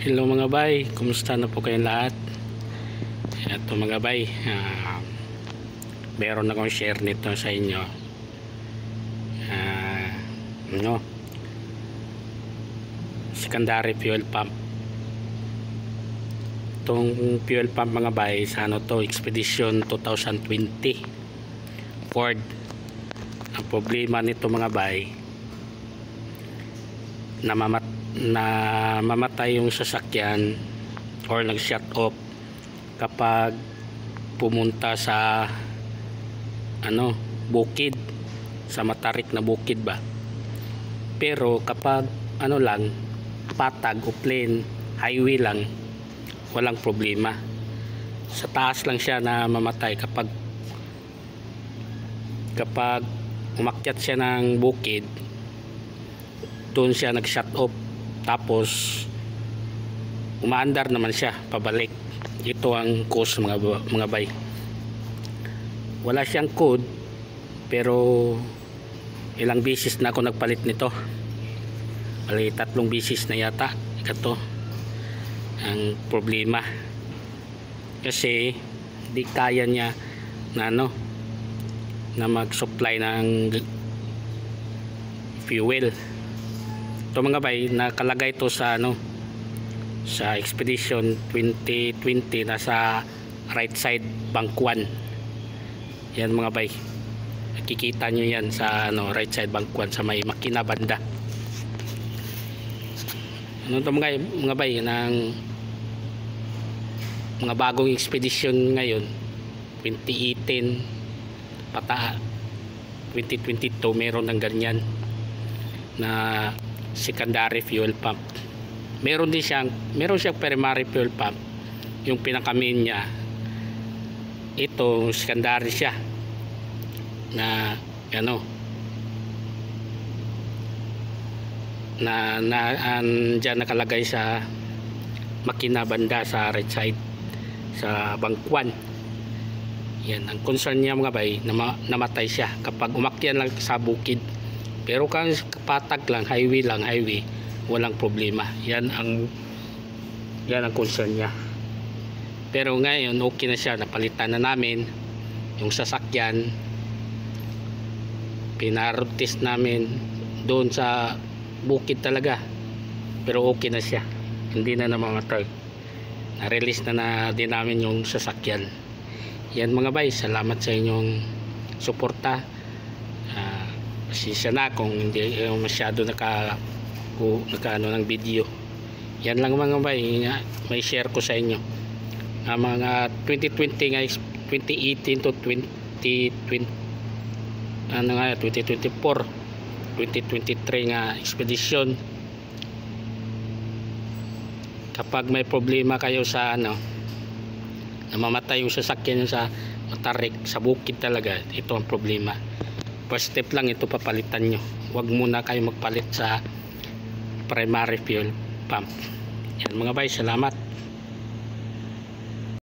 Hello mga bay, kumusta na po kayong lahat? Ito mga bay, meron akong share nito sa inyo. Ano, secondary fuel pump. Itong fuel pump mga bay, sa ano to, Expedition 2020 Ford. Ang problema nito mga bay, namamatay yung sasakyan or nag-shut off kapag pumunta sa bukid, sa matarik na bukid ba. Pero kapag lang, patag o plain highway lang, walang problema. Sa taas lang siya na mamatay kapag umakyat siya ng bukid, doon siya nag-shut off. Tapos umaandar naman siya pabalik. Ito ang cause mga bay. Wala siyang code, pero ilang beses na ako nagpalit nito. Bali 3 beses na yata. Ito ang problema, kasi di kaya niya na na mag-supply ng fuel. Ito mga bay, nakalagay to sa sa Expedition 2020, nasa right side bank 1. Yan mga bay, nakikita nyo yan sa right side bank 1 sa may makina banda. Ito mga bay, ng mga bagong Expedition ngayon 2018 pata 2022, meron ng ganyan na secondary fuel pump. Meron siyang primary fuel pump, yung pinaka-main niya. Ito secondary siya na dyan nakalagay sa makina banda sa right side sa bangkwan. Yan ang concern niya mga bay, namatay siya kapag umakyat lang sa bukid. Pero kung patag lang, highway, walang problema. Yan ang concern niya. Pero ngayon okay na siya, napalitan na namin yung sasakyan. Pinaroad test namin doon sa bukid talaga. Pero okay na siya, hindi na namamatay. Na-release na din namin yung sasakyan. Yan mga bay, salamat sa inyong suporta. Pasensya na kung hindi masyado naka ng video. Yan lang mga bay, may share ko sa inyo. Mga 2020 nga, 2018 to 2020 2024 2023 nga Expedition. Kapag may problema kayo sa namamatay yung sasakyan sa matarik, sa bukid talaga, ito ang problema. First step lang ito, papalitan nyo. Huwag muna kayo magpalit sa primary fuel pump. Yan mga bay, salamat.